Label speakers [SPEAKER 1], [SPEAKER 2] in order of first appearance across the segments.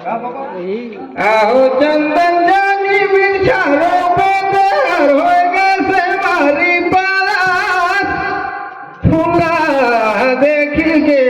[SPEAKER 1] आहो चंदन जानी बिछारो बेदर हो गए मारी बारात फूला देखिए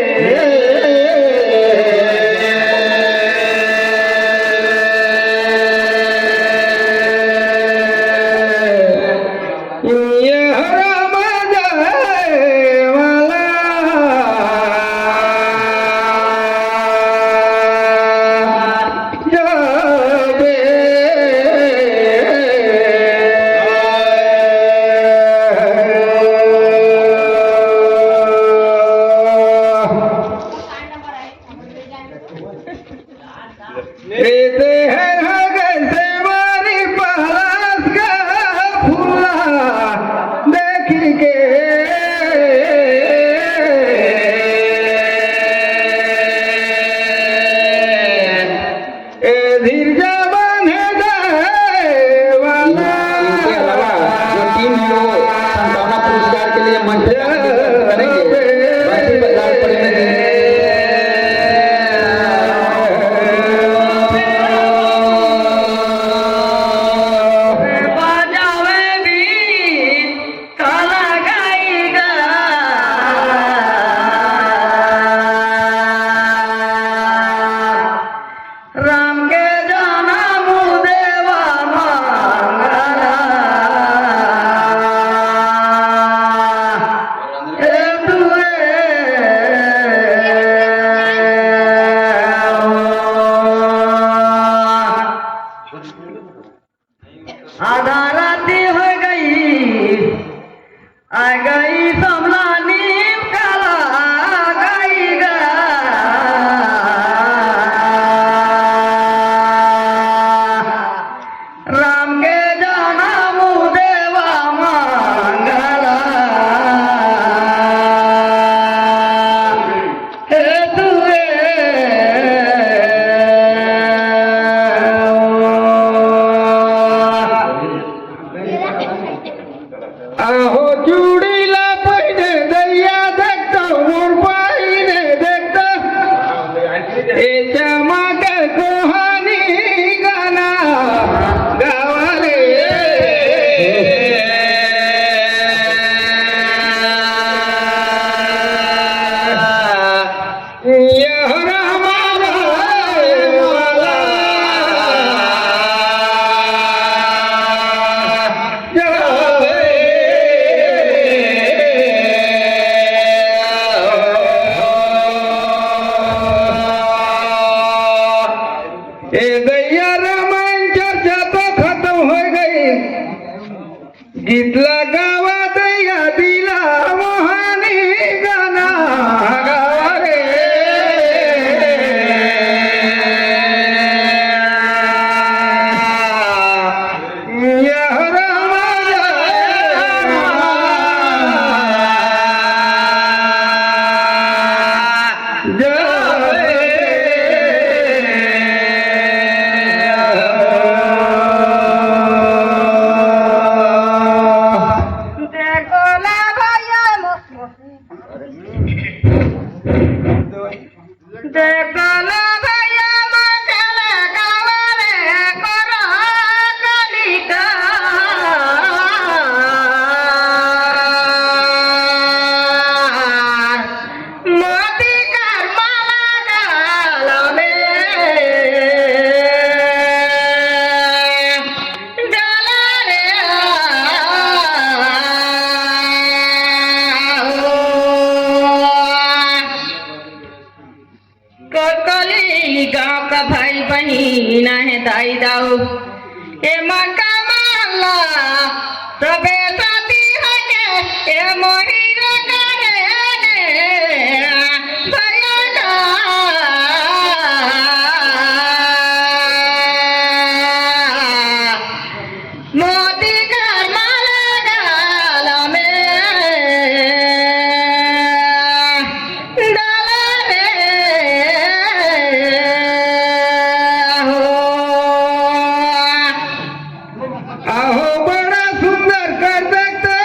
[SPEAKER 2] आधा राती हो गई आ गई समला नीम काला गई गा राम के जाना मुदेवा मंगला हे तुए
[SPEAKER 1] आहो चूड़ीला पहिने दैया देखता मोर पाहिने देखता याच्या मागे कोहानी गाना गावाले गीतला गावात यादीला मोहानी गाना गावा रे
[SPEAKER 2] गाँव का भाई बहन है दाई दाऊ ए मका माला सबे साथी है के ए मोही रे करे भैया का मोदी घर माला गाला में डाला रे
[SPEAKER 1] आहो बड़ा सुंदर कर देखता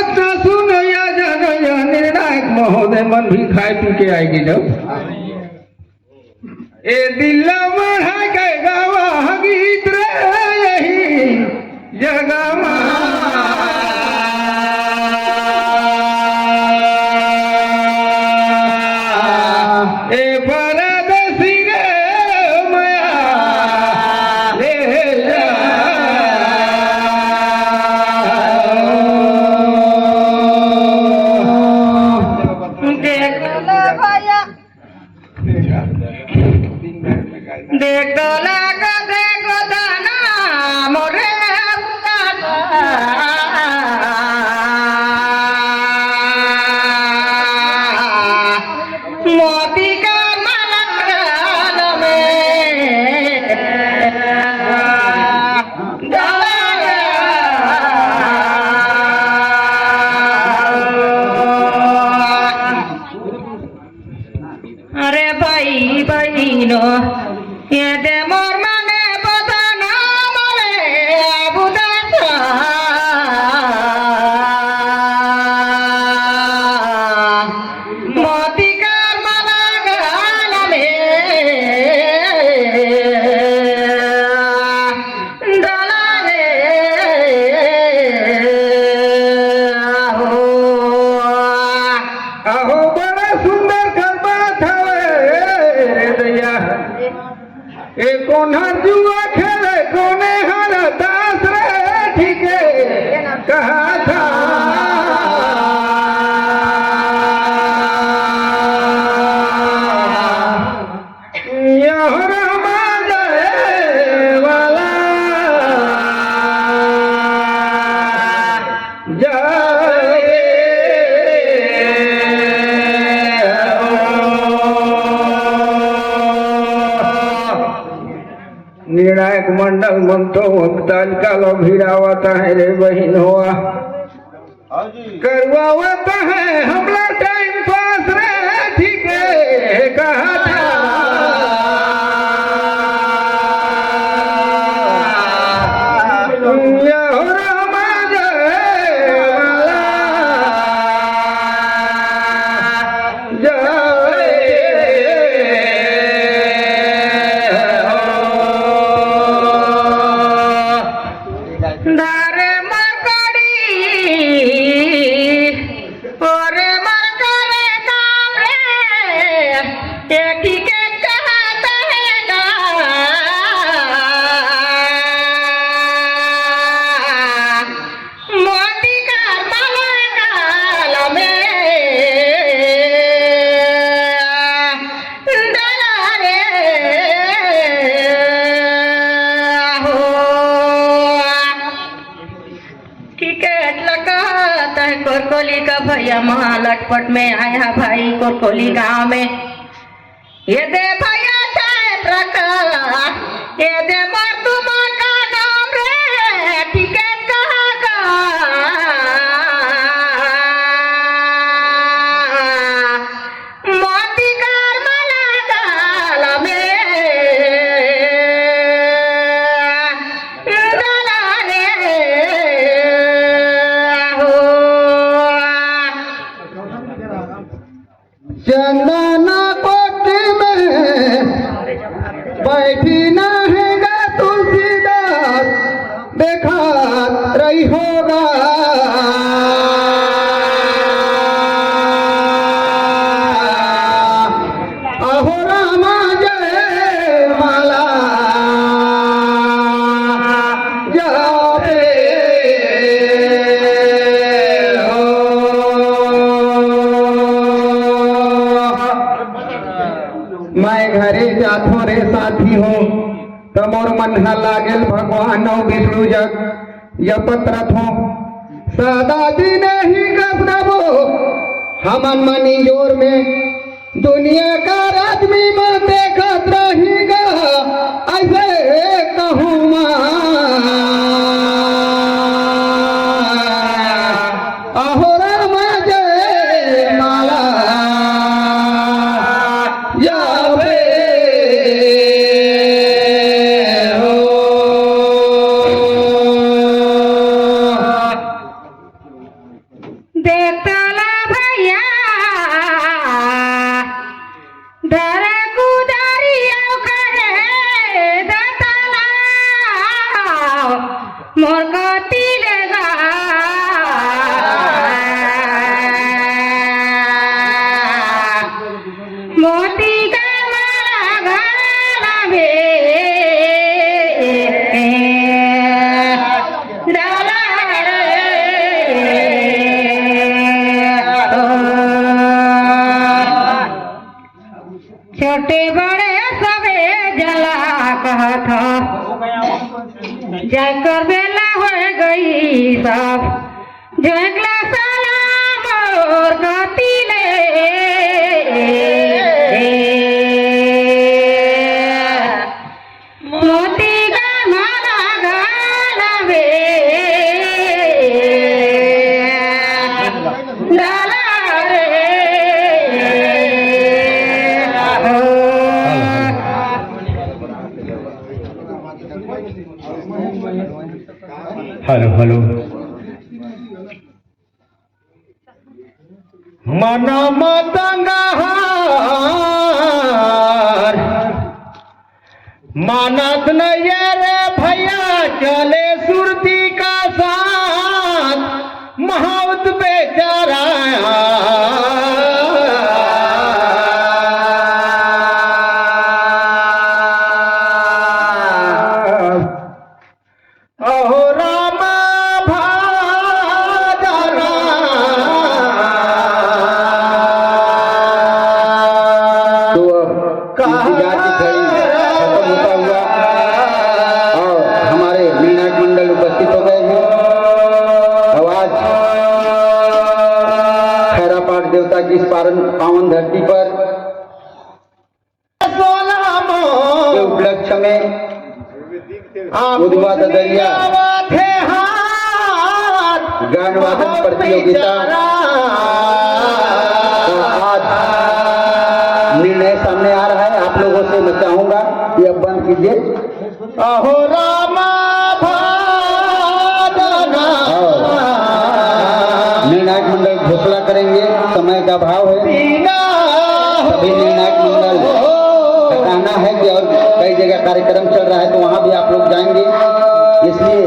[SPEAKER 1] सुन या जन या निर्णायक महोदय मन भी खाए पी के आएगी जब ए दिल बढ़ा के गावा गीत रे यही जगा ए परदेसी रे माया ले जा
[SPEAKER 2] देखला कदे गोदाना मोरे मोती का मलंगाल में अरे भाई बहिनो ये दे मोर मने बदना मोरे बुदासा मोती कर माला गाल में डाला रे
[SPEAKER 1] अहो बड़ा सुंदर गरबा था रे दैया ए कोन्हा जुआ खेले कोने हर दास रे ठीके कहा था यह रमा जाए वाला निर्णायक मंडल म्हणतो तात्काल भिड़ावत है रे बहन हुआ करवावत है हमला टाइम पास रे ठीक है कहा था यह रमा जाए वाला
[SPEAKER 2] दारे मरकड़ी ओरे मरकरे काम रे एक ही के कहता है गा मोती का मलंगाल में डाला रे हो टिकट लगाता है कोरकोली का भैया महालटपट में आया भाई कोरकोली गांव में ये दे भैया साहेब रखला ये दे मर तुम का नाम रे टिकट कहाँ का मोती कर मलंगाल में डाला रे हो
[SPEAKER 1] चंदना कोठी में बैठी ना हैगा तुलसीदास देखा रही होगा अहो रामा जय माला जावे मैं घरे जाथो रे साथी हो तमोर मन ह लागेल भगवान विष्णु जग यपत रथो सदा दिन ही गबो हमन मनी जोर में दुनिया का आदमी में देखत रहीगा ऐसे कहूँ अहो राम जय माला जावे हो
[SPEAKER 2] देखतला भैया धर गुदरिया करे दतला मोर कति लेगा मोती का माला गाला बे डाला छोटे बड़े सबे जला कहत जाकर बेला हो गई सब जगला सलाम और गति ले मोती का माला गाला बे डाला रे
[SPEAKER 1] हेलो हेलो मना मतंगार मानत नहीं रे भैया चले सुरती का साथ महावत बेचारा अहो राम भादरा तो अब खत्म होता हुआ और हमारे मीनाट मंडल उपस्थित हो गए हैं। अब आज खैरा पाठ देवता की इस पावन धरती पर के उपलक्ष्य में उद्वा दरिया गान वादन प्रतियोगिता तो आज निर्णय सामने आ रहा है। आप लोगों से मैं चाहूंगा कि अब बंद कीजिए। अहो रामा निर्णायक मंडल घोषणा करेंगे, समय का भाव है। सभी निर्णायक मंडल कहना है कि और कई जगह कार्यक्रम चल रहा है तो वहां भी आप लोग जाएंगे, इसलिए